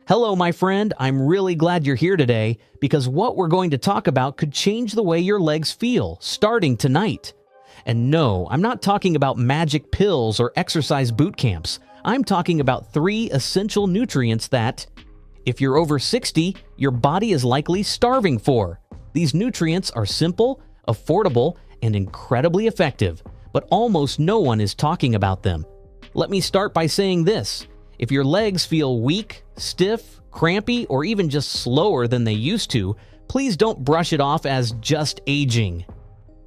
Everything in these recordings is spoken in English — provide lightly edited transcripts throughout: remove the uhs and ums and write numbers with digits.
Hello, my friend. I'm really glad you're here today because what we're going to talk about could change the way your legs feel starting tonight. And no, I'm not talking about magic pills or exercise boot camps. I'm talking about 3 essential nutrients that, if you're over 60, your body is likely starving for. These nutrients are simple, affordable, and incredibly effective, but almost no one is talking about them. Let me start by saying this. If your legs feel weak, stiff, crampy, or even just slower than they used to, please don't brush it off as just aging.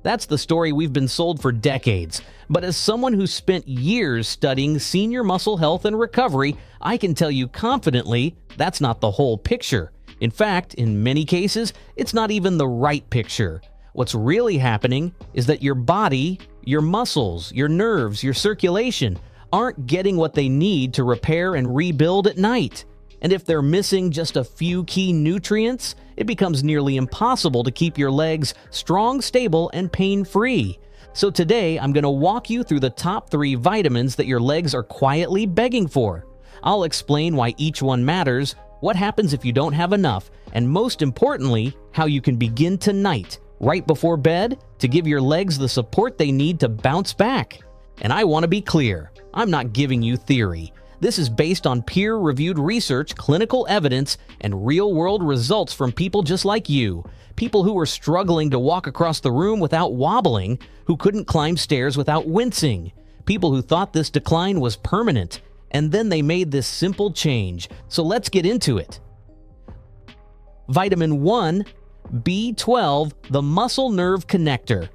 That's the story we've been sold for decades. But as someone who spent years studying senior muscle health and recovery, I can tell you confidently that's not the whole picture. In fact, in many cases, it's not even the right picture. What's really happening is that your body, your muscles, your nerves, your circulation aren't getting what they need to repair and rebuild at night. And if they're missing just a few key nutrients, it becomes nearly impossible to keep your legs strong, stable, and pain-free. So today, I'm going to walk you through the top 3 vitamins that your legs are quietly begging for. I'll explain why each one matters, what happens if you don't have enough, and most importantly, how you can begin tonight, right before bed, to give your legs the support they need to bounce back. And I want to be clear, I'm not giving you theory. This is based on peer-reviewed research, clinical evidence, and real-world results from people just like you. People who were struggling to walk across the room without wobbling, who couldn't climb stairs without wincing. People who thought this decline was permanent, and then they made this simple change. So let's get into it. Vitamin 1, B12, the muscle nerve connector.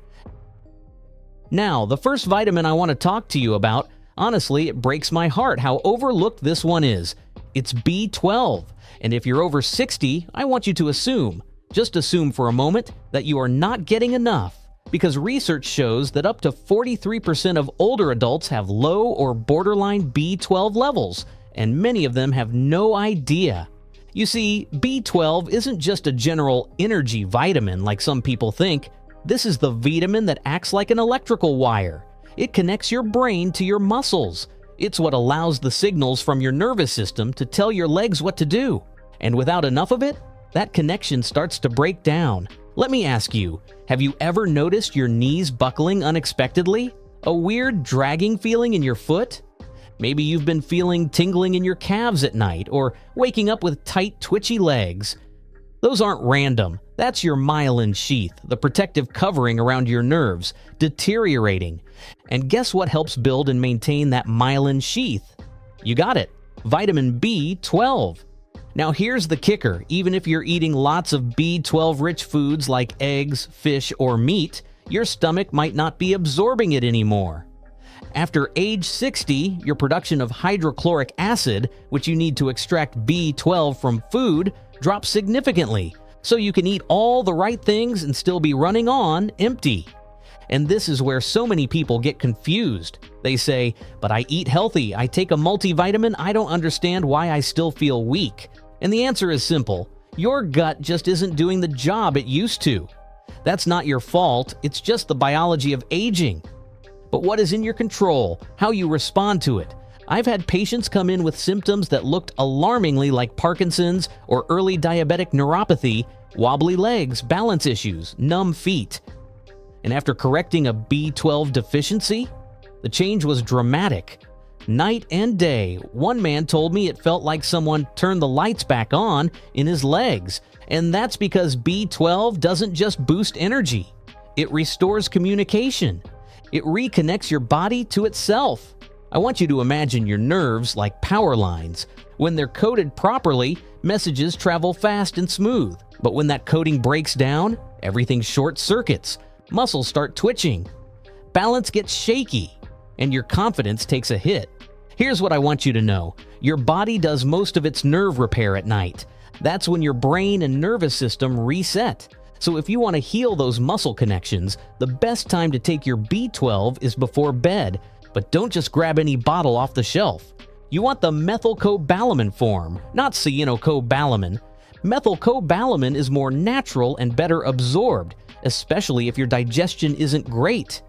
Now, the first vitamin I want to talk to you about, honestly, it breaks my heart how overlooked this one is. It's B12. And if you're over 60, I want you to just assume for a moment, that you are not getting enough. Because research shows that up to 43% of older adults have low or borderline B12 levels, and many of them have no idea. You see, B12 isn't just a general energy vitamin like some people think. This is the vitamin that acts like an electrical wire. It connects your brain to your muscles. It's what allows the signals from your nervous system to tell your legs what to do. And without enough of it, that connection starts to break down. Let me ask you, have you ever noticed your knees buckling unexpectedly? A weird dragging feeling in your foot? Maybe you've been feeling tingling in your calves at night or waking up with tight, twitchy legs. Those aren't random. That's your myelin sheath, the protective covering around your nerves, deteriorating. And guess what helps build and maintain that myelin sheath? You got it, vitamin B12. Now here's the kicker, even if you're eating lots of B12-rich foods like eggs, fish, or meat, your stomach might not be absorbing it anymore. After age 60, your production of hydrochloric acid, which you need to extract B12 from food, drops significantly, so you can eat all the right things and still be running on empty. And this is where so many people get confused. They say, but I eat healthy, I take a multivitamin, I don't understand why I still feel weak. And the answer is simple. Your gut just isn't doing the job it used to. That's not your fault, it's just the biology of aging. But what is in your control? How you respond to it. I've had patients come in with symptoms that looked alarmingly like Parkinson's or early diabetic neuropathy, wobbly legs, balance issues, numb feet. And after correcting a B12 deficiency, the change was dramatic. Night and day, one man told me it felt like someone turned the lights back on in his legs. And that's because B12 doesn't just boost energy. It restores communication. It reconnects your body to itself. I want you to imagine your nerves like power lines. When they're coated properly, messages travel fast and smooth. But when that coating breaks down, everything short circuits. Muscles start twitching. Balance gets shaky, and your confidence takes a hit. Here's what I want you to know. Your body does most of its nerve repair at night. That's when your brain and nervous system reset. So if you want to heal those muscle connections, the best time to take your B12 is before bed. But don't just grab any bottle off the shelf. You want the methylcobalamin form, not cyanocobalamin. Methylcobalamin is more natural and better absorbed, especially if your digestion isn't great.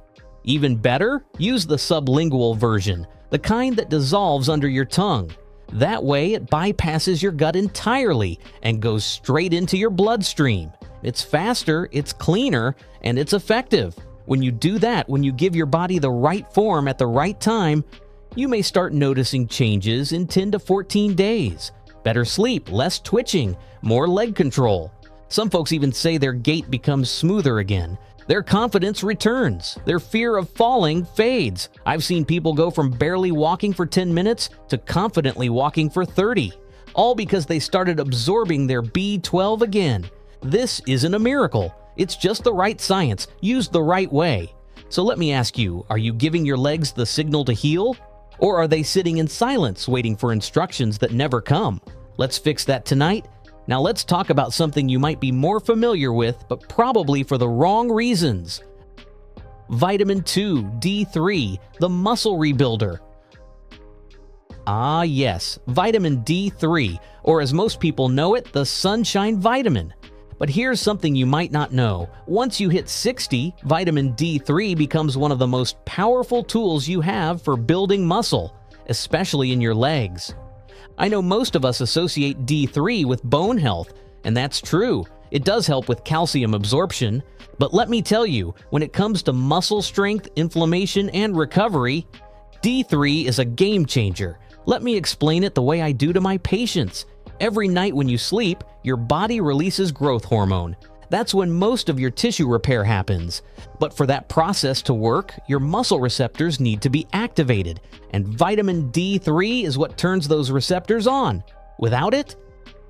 Even better, use the sublingual version, the kind that dissolves under your tongue. That way, it bypasses your gut entirely and goes straight into your bloodstream. It's faster, it's cleaner, and it's effective. When you do that, when you give your body the right form at the right time, you may start noticing changes in 10 to 14 days. Better sleep, less twitching, more leg control. Some folks even say their gait becomes smoother again. Their confidence returns. Their fear of falling fades. I've seen people go from barely walking for 10 minutes to confidently walking for 30, all because they started absorbing their B12 again. This isn't a miracle. It's just the right science, used the right way. So let me ask you, are you giving your legs the signal to heal? Or are they sitting in silence waiting for instructions that never come? Let's fix that tonight. Now let's talk about something you might be more familiar with, but probably for the wrong reasons. Vitamin 2, D3, the muscle rebuilder. Ah yes, vitamin D3, or as most people know it, the sunshine vitamin. But here's something you might not know. Once you hit 60, vitamin D3 becomes one of the most powerful tools you have for building muscle, especially in your legs. I know most of us associate D3 with bone health, and that's true. It does help with calcium absorption. But let me tell you, when it comes to muscle strength, inflammation, and recovery, D3 is a game changer. Let me explain it the way I do to my patients. Every night when you sleep, your body releases growth hormone. That's when most of your tissue repair happens. But for that process to work, your muscle receptors need to be activated, and vitamin D3 is what turns those receptors on. Without it,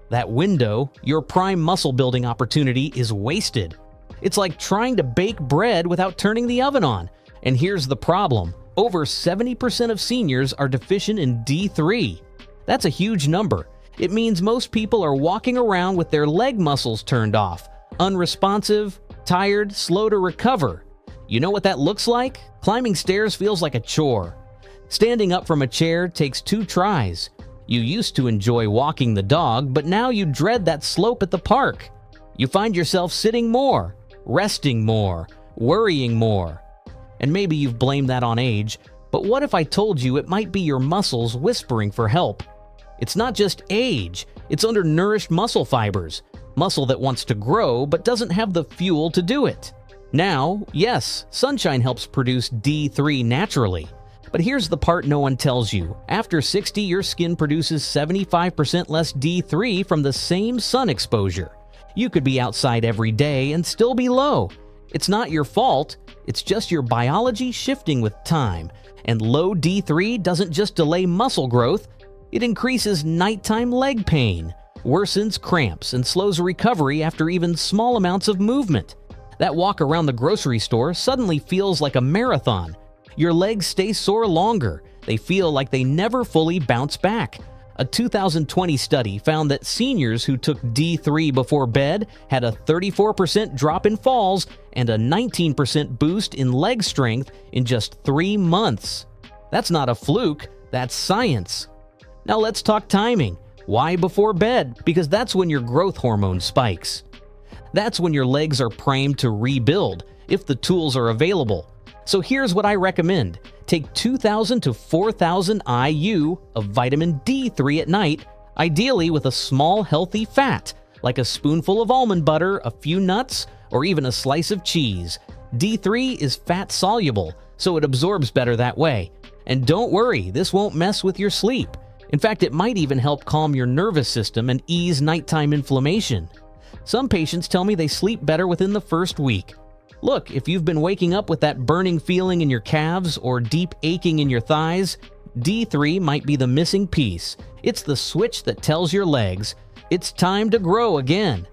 that window, your prime muscle building opportunity, is wasted. It's like trying to bake bread without turning the oven on. And here's the problem. Over 70% of seniors are deficient in D3. That's a huge number. It means most people are walking around with their leg muscles turned off, unresponsive, tired, slow to recover. You know what that looks like? Climbing stairs feels like a chore. Standing up from a chair takes 2 tries. You used to enjoy walking the dog, but now you dread that slope at the park. You find yourself sitting more, resting more, worrying more. And maybe you've blamed that on age, but what if I told you it might be your muscles whispering for help? It's not just age, it's undernourished muscle fibers, muscle that wants to grow but doesn't have the fuel to do it. Now, yes, sunshine helps produce D3 naturally, but here's the part no one tells you. After 60, your skin produces 75% less D3 from the same sun exposure. You could be outside every day and still be low. It's not your fault, it's just your biology shifting with time. And low D3 doesn't just delay muscle growth, it increases nighttime leg pain, worsens cramps, and slows recovery after even small amounts of movement. That walk around the grocery store suddenly feels like a marathon. Your legs stay sore longer. They feel like they never fully bounce back. A 2020 study found that seniors who took D3 before bed had a 34% drop in falls and a 19% boost in leg strength in just 3 months. That's not a fluke, that's science. Now let's talk timing. Why before bed? Because that's when your growth hormone spikes. That's when your legs are primed to rebuild, if the tools are available. So here's what I recommend. Take 2,000 to 4,000 IU of vitamin D3 at night, ideally with a small healthy fat, like a spoonful of almond butter, a few nuts, or even a slice of cheese. D3 is fat soluble, so it absorbs better that way. And don't worry, this won't mess with your sleep. In fact, it might even help calm your nervous system and ease nighttime inflammation. Some patients tell me they sleep better within the first week. Look, if you've been waking up with that burning feeling in your calves or deep aching in your thighs, D3 might be the missing piece. It's the switch that tells your legs, it's time to grow again.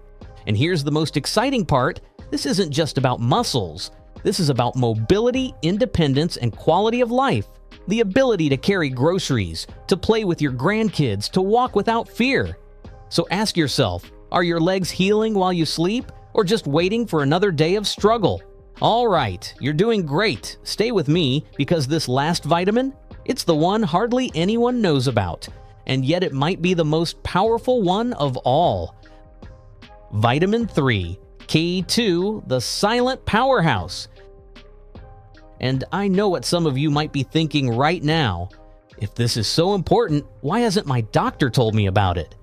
And here's the most exciting part, this isn't just about muscles. This is about mobility, independence, and quality of life. The ability to carry groceries, to play with your grandkids, to walk without fear. So ask yourself, are your legs healing while you sleep, or just waiting for another day of struggle? All right, you're doing great. Stay with me, because this last vitamin, it's the one hardly anyone knows about, and yet it might be the most powerful one of all. Vitamin 3, K2, the silent powerhouse. And I know what some of you might be thinking right now. If this is so important, why hasn't my doctor told me about it?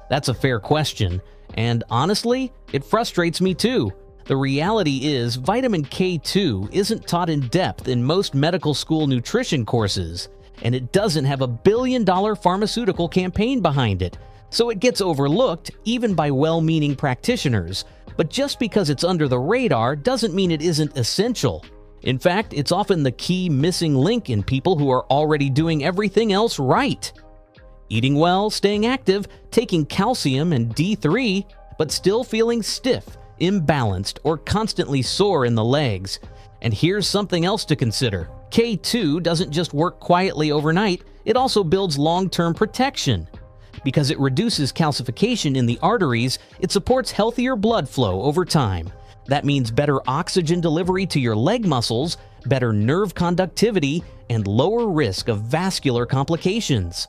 That's a fair question, and honestly, it frustrates me too. The reality is, vitamin K2 isn't taught in depth in most medical school nutrition courses, and it doesn't have a billion-dollar pharmaceutical campaign behind it, so it gets overlooked even by well-meaning practitioners. But just because it's under the radar doesn't mean it isn't essential. In fact, it's often the key missing link in people who are already doing everything else right. Eating well, staying active, taking calcium and D3, but still feeling stiff, imbalanced, or constantly sore in the legs. And here's something else to consider. K2 doesn't just work quietly overnight, it also builds long-term protection. Because it reduces calcification in the arteries, it supports healthier blood flow over time. That means better oxygen delivery to your leg muscles, better nerve conductivity, and lower risk of vascular complications.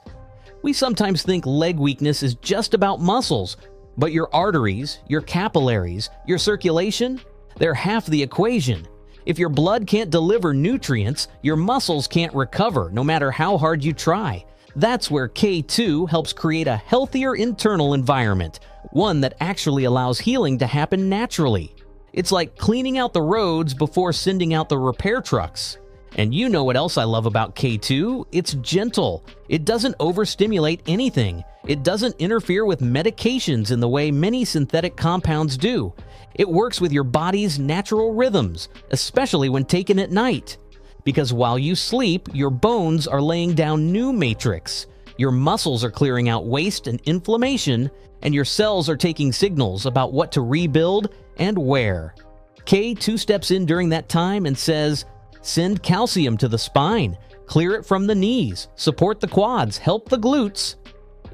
We sometimes think leg weakness is just about muscles, but your arteries, your capillaries, your circulation, they're half the equation. If your blood can't deliver nutrients, your muscles can't recover no matter how hard you try. That's where K2 helps create a healthier internal environment, one that actually allows healing to happen naturally. It's like cleaning out the roads before sending out the repair trucks. And you know what else I love about K2? It's gentle. It doesn't overstimulate anything. It doesn't interfere with medications in the way many synthetic compounds do. It works with your body's natural rhythms, especially when taken at night. Because while you sleep, your bones are laying down new matrix. Your muscles are clearing out waste and inflammation, and your cells are taking signals about what to rebuild and where. K2 steps in during that time and says, send calcium to the spine, clear it from the knees, support the quads, help the glutes.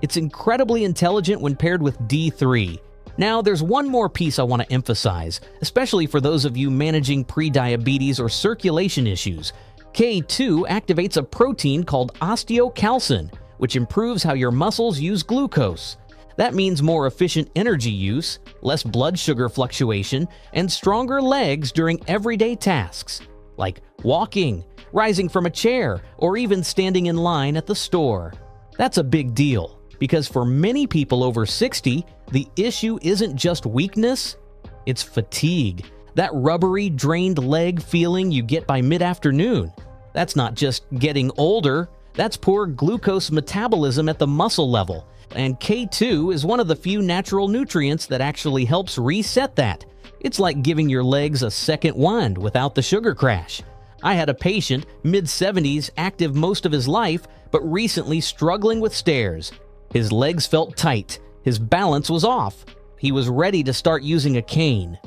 It's incredibly intelligent when paired with D3. Now, there's one more piece I want to emphasize, especially for those of you managing prediabetes or circulation issues. K2 activates a protein called osteocalcin, which improves how your muscles use glucose. That means more efficient energy use, less blood sugar fluctuation, and stronger legs during everyday tasks, like walking, rising from a chair, or even standing in line at the store. That's a big deal, because for many people over 60, the issue isn't just weakness, it's fatigue. That rubbery, drained leg feeling you get by mid-afternoon. That's not just getting older, that's poor glucose metabolism at the muscle level. And K2 is one of the few natural nutrients that actually helps reset that. It's like giving your legs a second wind without the sugar crash. I had a patient, mid-70s, active most of his life, but recently struggling with stairs. His legs felt tight, his balance was off. He was ready to start using a cane.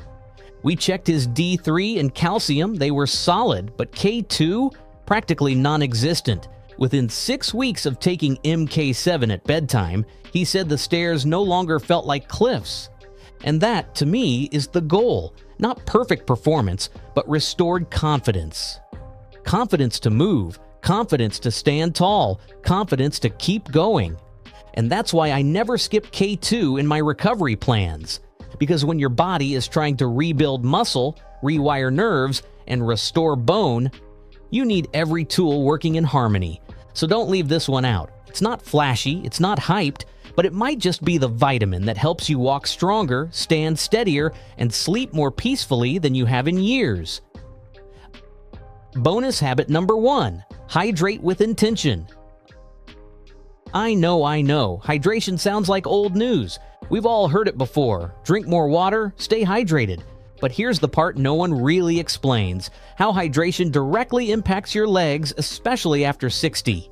We checked his D3 and calcium, they were solid, but K2, practically non-existent. Within 6 weeks of taking MK7 at bedtime, he said the stairs no longer felt like cliffs. And that, to me, is the goal. Not perfect performance, but restored confidence. Confidence to move, confidence to stand tall, confidence to keep going. And that's why I never skip K2 in my recovery plans. Because when your body is trying to rebuild muscle, rewire nerves, and restore bone, you need every tool working in harmony. So don't leave this one out. It's not flashy, it's not hyped, but it might just be the vitamin that helps you walk stronger, stand steadier, and sleep more peacefully than you have in years. Bonus habit number 1, hydrate with intention. I know, hydration sounds like old news. We've all heard it before. Drink more water, stay hydrated. But here's the part no one really explains, how hydration directly impacts your legs, especially after 60.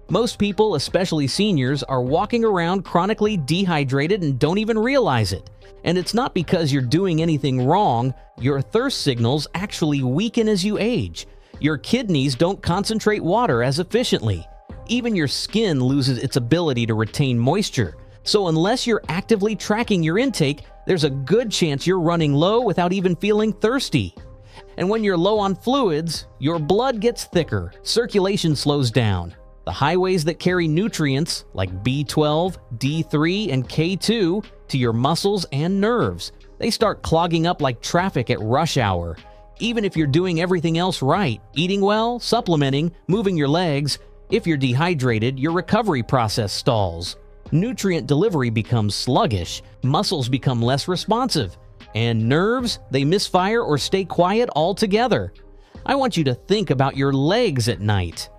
Most people, especially seniors, are walking around chronically dehydrated and don't even realize it. And it's not because you're doing anything wrong, your thirst signals actually weaken as you age. Your kidneys don't concentrate water as efficiently. Even your skin loses its ability to retain moisture. So unless you're actively tracking your intake, there's a good chance you're running low without even feeling thirsty. And when you're low on fluids, your blood gets thicker, circulation slows down. The highways that carry nutrients, like B12, D3, and K2, to your muscles and nerves, they start clogging up like traffic at rush hour. Even if you're doing everything else right, eating well, supplementing, moving your legs, If you're dehydrated, your recovery process stalls. Nutrient delivery becomes sluggish, muscles become less responsive, and nerves, they misfire or stay quiet altogether. I want you to think about your legs at night.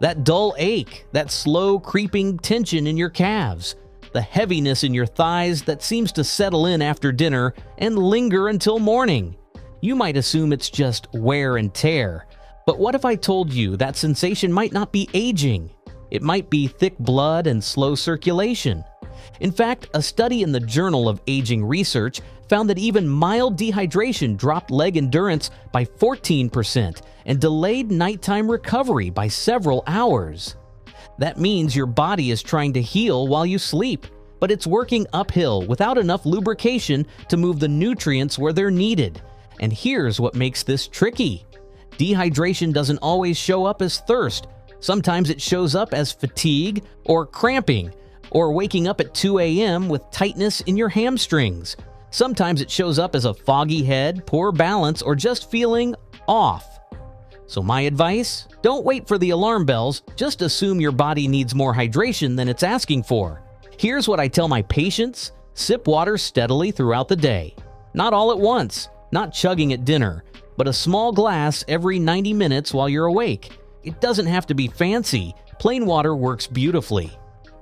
That dull ache, that slow creeping tension in your calves, the heaviness in your thighs that seems to settle in after dinner and linger until morning. You might assume it's just wear and tear, but what if I told you that sensation might not be aging? It might be thick blood and slow circulation. In fact, a study in the Journal of Aging Research found that even mild dehydration dropped leg endurance by 14% and delayed nighttime recovery by several hours. That means your body is trying to heal while you sleep, but it's working uphill without enough lubrication to move the nutrients where they're needed. And here's what makes this tricky. Dehydration doesn't always show up as thirst. Sometimes it shows up as fatigue or cramping, or waking up at 2 a.m. with tightness in your hamstrings. Sometimes it shows up as a foggy head, poor balance, or just feeling off. So my advice? Don't wait for the alarm bells, just assume your body needs more hydration than it's asking for. Here's what I tell my patients: sip water steadily throughout the day. Not all at once, not chugging at dinner, but a small glass every 90 minutes while you're awake. It doesn't have to be fancy. Plain water works beautifully.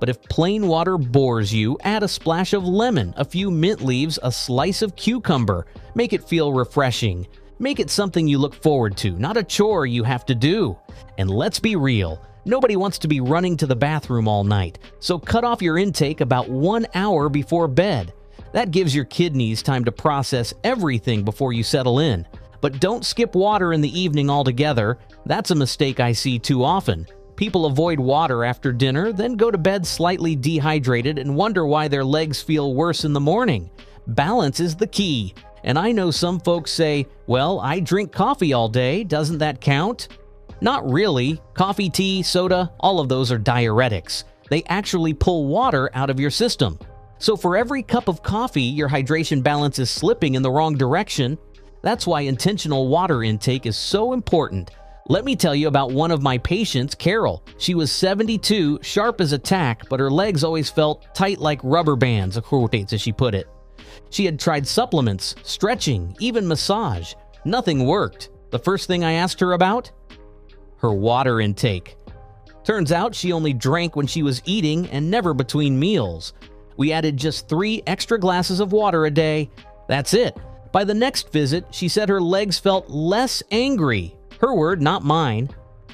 But if plain water bores you, add a splash of lemon, a few mint leaves, a slice of cucumber. Make it feel refreshing. Make it something you look forward to, not a chore you have to do. And let's be real, nobody wants to be running to the bathroom all night, so cut off your intake about 1 hour before bed. That gives your kidneys time to process everything before you settle in. But don't skip water in the evening altogether. That's a mistake I see too often. People avoid water after dinner, then go to bed slightly dehydrated and wonder why their legs feel worse in the morning. Balance is the key. And I know some folks say, well, I drink coffee all day, doesn't that count? Not really. Coffee, tea, soda, all of those are diuretics. They actually pull water out of your system. So for every cup of coffee, your hydration balance is slipping in the wrong direction. That's why intentional water intake is so important. Let me tell you about one of my patients, Carol. She was 72, sharp as a tack, but her legs always felt tight like rubber bands, as she put it. She had tried supplements, stretching, even massage. Nothing worked. The first thing I asked her about? Her water intake. Turns out she only drank when she was eating and never between meals. We added just 3 extra glasses of water a day. That's it. By the next visit, she said her legs felt less angry. Her word, not mine.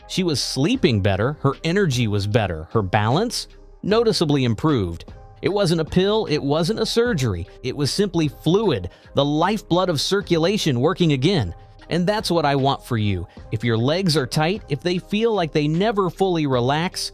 She was sleeping better, her energy was better, her balance noticeably improved. It wasn't a pill, it wasn't a surgery. It was simply fluid, the lifeblood of circulation working again. And that's what I want for you. If your legs are tight, if they feel like they never fully relax,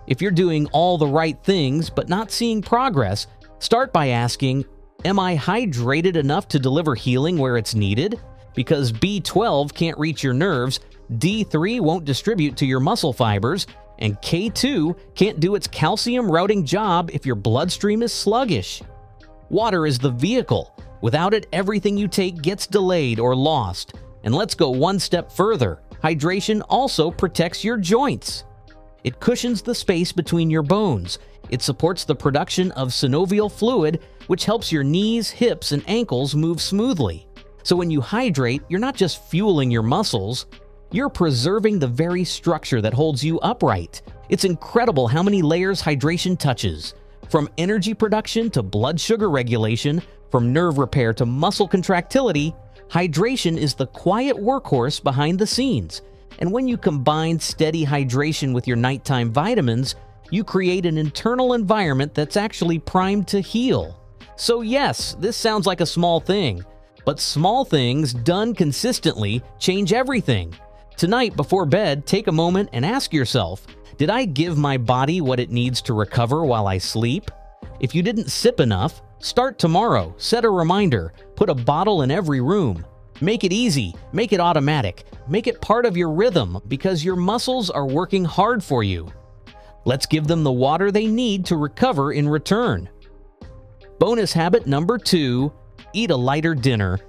if you're doing all the right things but not seeing progress, start by asking, am I hydrated enough to deliver healing where it's needed? Because B12 can't reach your nerves, D3 won't distribute to your muscle fibers, and K2 can't do its calcium routing job if your bloodstream is sluggish. Water is the vehicle. Without it, everything you take gets delayed or lost. And let's go one step further. Hydration also protects your joints. It cushions the space between your bones. It supports the production of synovial fluid, which helps your knees, hips, and ankles move smoothly. So when you hydrate, you're not just fueling your muscles, you're preserving the very structure that holds you upright. It's incredible how many layers hydration touches. From energy production to blood sugar regulation, from nerve repair to muscle contractility, hydration is the quiet workhorse behind the scenes. And when you combine steady hydration with your nighttime vitamins, you create an internal environment that's actually primed to heal. So yes, this sounds like a small thing, but small things done consistently change everything. Tonight, before bed, take a moment and ask yourself, did I give my body what it needs to recover while I sleep? If you didn't sip enough, start tomorrow. Set a reminder. Put a bottle in every room. Make it easy. Make it automatic. Make it part of your rhythm because your muscles are working hard for you. Let's give them the water they need to recover in return. Bonus habit number 2, eat a lighter dinner.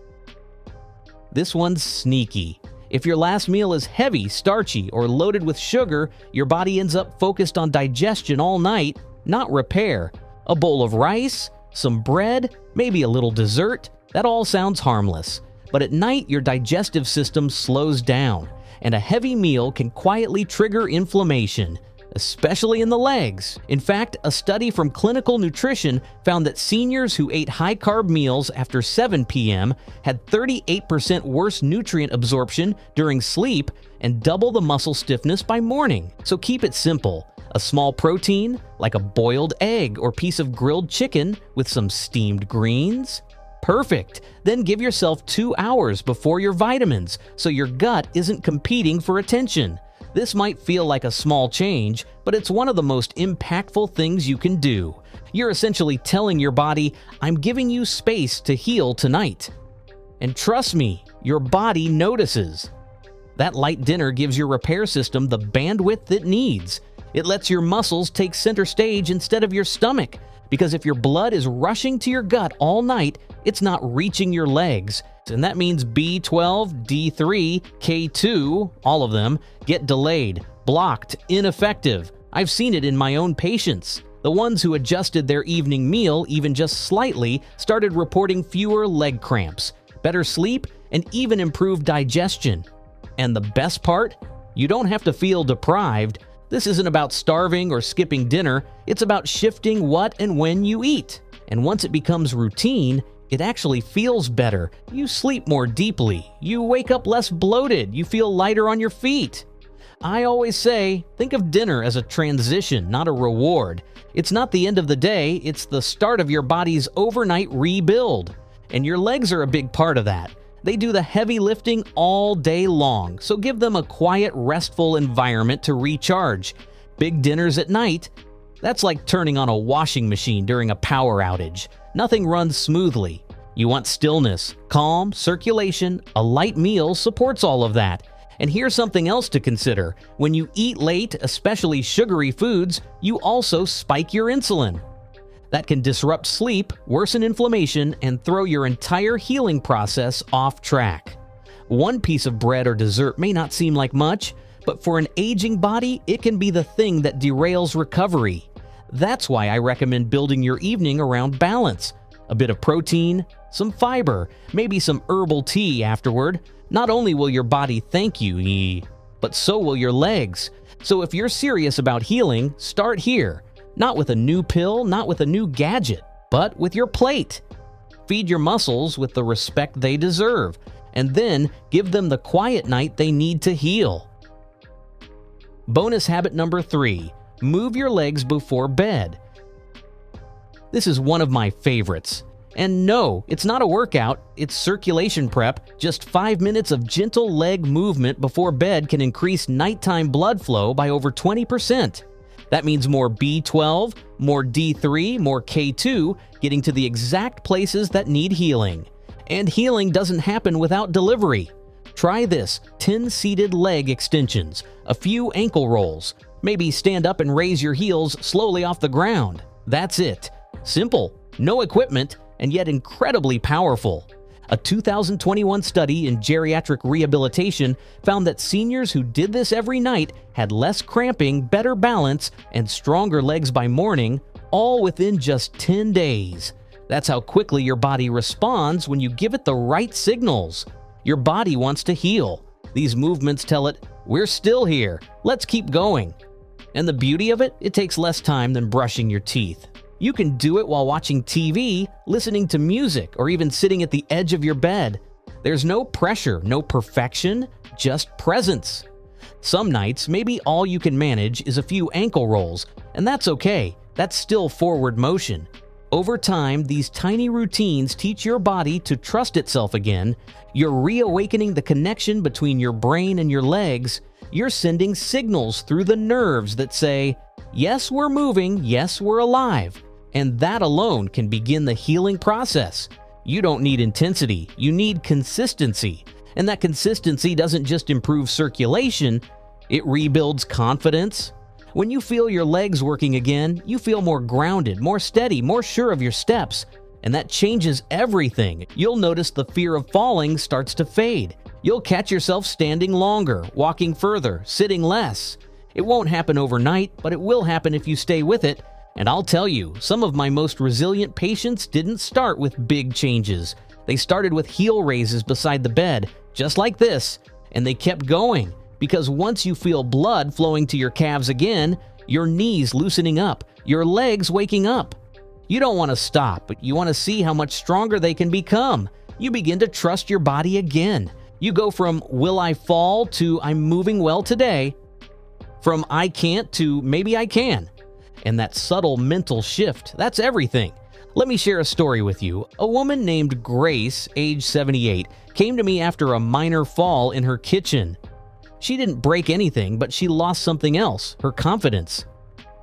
This one's sneaky. If your last meal is heavy, starchy, or loaded with sugar, your body ends up focused on digestion all night, not repair. A bowl of rice, some bread, maybe a little dessert, that all sounds harmless. But at night, your digestive system slows down, and a heavy meal can quietly trigger inflammation, especially in the legs. In fact, a study from Clinical Nutrition found that seniors who ate high-carb meals after 7 p.m. had 38% worse nutrient absorption during sleep and double the muscle stiffness by morning. So keep it simple. A small protein, like a boiled egg or piece of grilled chicken with some steamed greens. Perfect! Then give yourself 2 hours before your vitamins so your gut isn't competing for attention. This might feel like a small change, but it's one of the most impactful things you can do. You're essentially telling your body, I'm giving you space to heal tonight. And trust me, your body notices. That light dinner gives your repair system the bandwidth it needs. It lets your muscles take center stage instead of your stomach. Because if your blood is rushing to your gut all night, it's not reaching your legs. And that means B12, D3, K2, all of them, get delayed, blocked, ineffective. I've seen it in my own patients. The ones who adjusted their evening meal even just slightly started reporting fewer leg cramps, better sleep, and even improved digestion. And the best part? You don't have to feel deprived. This isn't about starving or skipping dinner, it's about shifting what and when you eat. And once it becomes routine, it actually feels better. You sleep more deeply, you wake up less bloated, you feel lighter on your feet. I always say, think of dinner as a transition, not a reward. It's not the end of the day, it's the start of your body's overnight rebuild. And your legs are a big part of that. They do the heavy lifting all day long, so give them a quiet, restful environment to recharge. Big dinners at night, that's like turning on a washing machine during a power outage. Nothing runs smoothly. You want stillness, calm, circulation. A light meal supports all of that. And here's something else to consider. When you eat late, especially sugary foods, you also spike your insulin. That can disrupt sleep, worsen inflammation, and throw your entire healing process off track. One piece of bread or dessert may not seem like much, but for an aging body, it can be the thing that derails recovery. That's why I recommend building your evening around balance. A bit of protein, some fiber, maybe some herbal tea afterward. Not only will your body thank you, but so will your legs. So if you're serious about healing, start here. Not with a new pill, not with a new gadget, but with your plate. Feed your muscles with the respect they deserve, and then give them the quiet night they need to heal. Bonus habit number 3, move your legs before bed. This is one of my favorites. And no, it's not a workout, it's circulation prep. Just 5 minutes of gentle leg movement before bed can increase nighttime blood flow by over 20%. That means more B12, more D3, more K2, getting to the exact places that need healing. And healing doesn't happen without delivery. Try this: 10 seated leg extensions, a few ankle rolls, maybe stand up and raise your heels slowly off the ground. That's it. Simple, no equipment, and yet incredibly powerful. A 2021 study in geriatric rehabilitation found that seniors who did this every night had less cramping, better balance, and stronger legs by morning, all within just 10 days. That's how quickly your body responds when you give it the right signals. Your body wants to heal. These movements tell it, we're still here, let's keep going. And the beauty of it, it takes less time than brushing your teeth. You can do it while watching TV, listening to music, or even sitting at the edge of your bed. There's no pressure, no perfection, just presence. Some nights, maybe all you can manage is a few ankle rolls, and that's okay. That's still forward motion. Over time, these tiny routines teach your body to trust itself again. You're reawakening the connection between your brain and your legs. You're sending signals through the nerves that say, yes, we're moving, yes, we're alive. And that alone can begin the healing process. You don't need intensity, you need consistency. And that consistency doesn't just improve circulation, it rebuilds confidence. When you feel your legs working again, you feel more grounded, more steady, more sure of your steps. And that changes everything. You'll notice the fear of falling starts to fade. You'll catch yourself standing longer, walking further, sitting less. It won't happen overnight, but it will happen if you stay with it. And I'll tell you, some of my most resilient patients didn't start with big changes. They started with heel raises beside the bed, just like this, and they kept going. Because once you feel blood flowing to your calves again, your knees loosening up, your legs waking up. You don't want to stop, but you want to see how much stronger they can become. You begin to trust your body again. You go from "will I fall" to "I'm moving well today," from "I can't" to "maybe I can." And that subtle mental shift, that's everything. Let me share a story with you. A woman named Grace, age 78, came to me after a minor fall in her kitchen. She didn't break anything, but she lost something else, her confidence.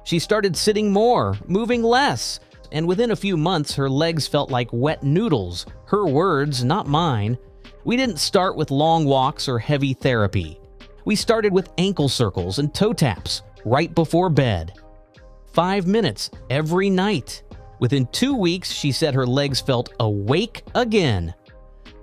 She started sitting more, moving less, and within a few months her legs felt like wet noodles. Her words, not mine. We didn't start with long walks or heavy therapy. We started with ankle circles and toe taps right before bed. 5 minutes every night. Within 2 weeks, she said her legs felt awake again.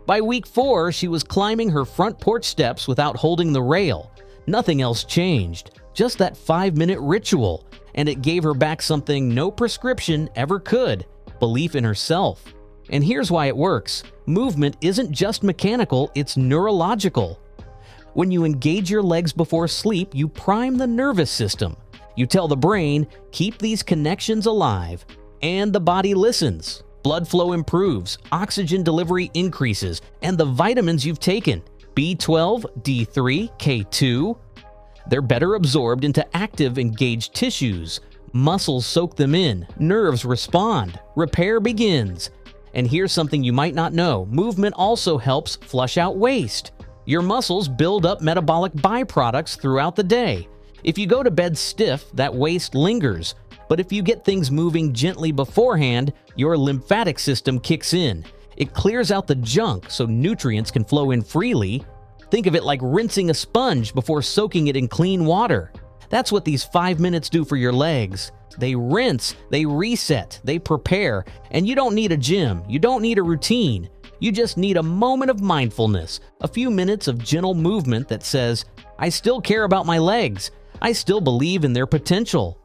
By week 4, she was climbing her front porch steps without holding the rail. Nothing else changed, just that 5-minute ritual, and it gave her back something no prescription ever could: belief in herself. And here's why it works. Movement isn't just mechanical, it's neurological. When you engage your legs before sleep, you prime the nervous system. You tell the brain, keep these connections alive, and the body listens. Blood flow improves, oxygen delivery increases, and the vitamins you've taken, B12, D3, K2, they're better absorbed into active, engaged tissues. Muscles soak them in, nerves respond, repair begins. And here's something you might not know: movement also helps flush out waste. Your muscles build up metabolic byproducts throughout the day. If you go to bed stiff, that waste lingers. But if you get things moving gently beforehand, your lymphatic system kicks in. It clears out the junk so nutrients can flow in freely. Think of it like rinsing a sponge before soaking it in clean water. That's what these 5 minutes do for your legs. They rinse, they reset, they prepare, and you don't need a gym, you don't need a routine. You just need a moment of mindfulness, a few minutes of gentle movement that says, I still care about my legs, I still believe in their potential.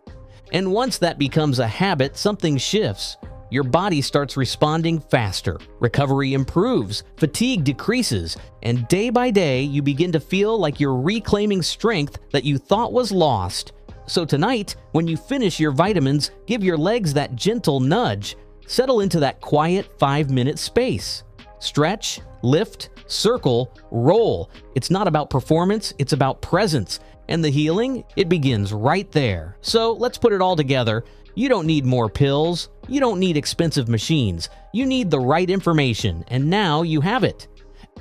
And once that becomes a habit, something shifts. Your body starts responding faster, recovery improves, fatigue decreases, and day by day you begin to feel like you're reclaiming strength that you thought was lost. So tonight, when you finish your vitamins, give your legs that gentle nudge. Settle into that quiet 5-minute space. Stretch, lift, circle, roll. It's not about performance, it's about presence. And the healing, it begins right there. So let's put it all together. You don't need more pills. You don't need expensive machines. You need the right information, and now you have it.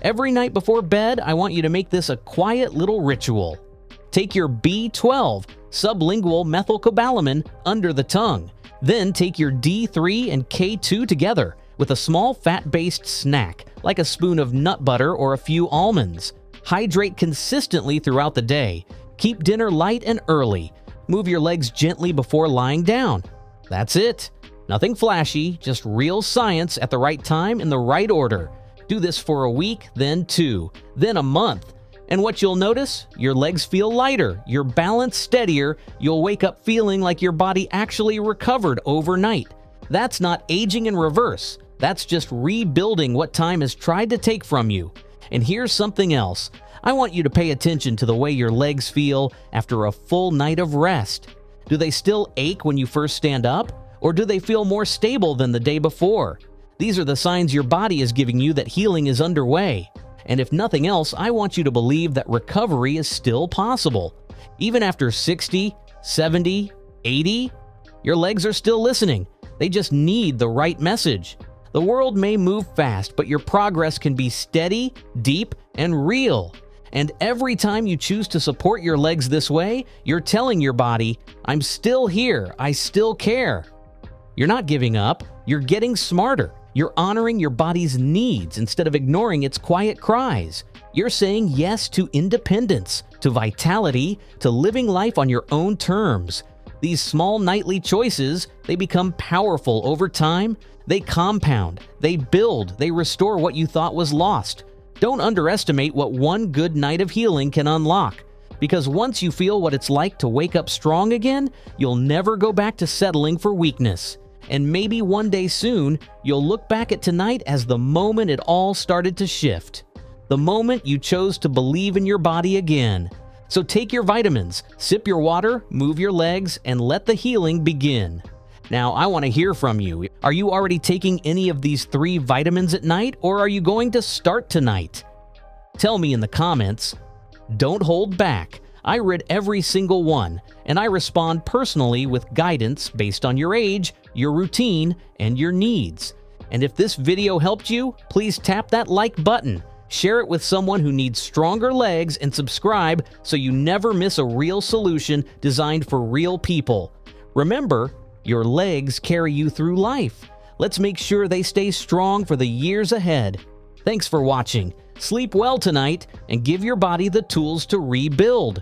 Every night before bed, I want you to make this a quiet little ritual. Take your B12, sublingual methylcobalamin, under the tongue. Then take your D3 and K2 together with a small fat-based snack, like a spoon of nut butter or a few almonds. Hydrate consistently throughout the day. Keep dinner light and early. Move your legs gently before lying down. That's it. Nothing flashy, just real science at the right time in the right order. Do this for a week, then 2, then a month. And what you'll notice? Your legs feel lighter, your balance steadier, you'll wake up feeling like your body actually recovered overnight. That's not aging in reverse. That's just rebuilding what time has tried to take from you. And here's something else. I want you to pay attention to the way your legs feel after a full night of rest. Do they still ache when you first stand up? Or do they feel more stable than the day before? These are the signs your body is giving you that healing is underway. And if nothing else, I want you to believe that recovery is still possible. Even after 60, 70, 80, your legs are still listening. They just need the right message. The world may move fast, but your progress can be steady, deep, and real. And every time you choose to support your legs this way, you're telling your body, I'm still here, I still care. You're not giving up, you're getting smarter. You're honoring your body's needs instead of ignoring its quiet cries. You're saying yes to independence, to vitality, to living life on your own terms. These small nightly choices, they become powerful over time. They compound, they build, they restore what you thought was lost. Don't underestimate what one good night of healing can unlock, because once you feel what it's like to wake up strong again, you'll never go back to settling for weakness. And maybe one day soon, you'll look back at tonight as the moment it all started to shift. The moment you chose to believe in your body again. So take your vitamins, sip your water, move your legs, and let the healing begin. Now, I want to hear from you. Are you already taking any of these 3 vitamins at night, or are you going to start tonight? Tell me in the comments. Don't hold back. I read every single one, and I respond personally with guidance based on your age, your routine, and your needs. And if this video helped you, please tap that like button, share it with someone who needs stronger legs, and subscribe so you never miss a real solution designed for real people. Remember, your legs carry you through life. Let's make sure they stay strong for the years ahead. Thanks for watching. Sleep well tonight and give your body the tools to rebuild.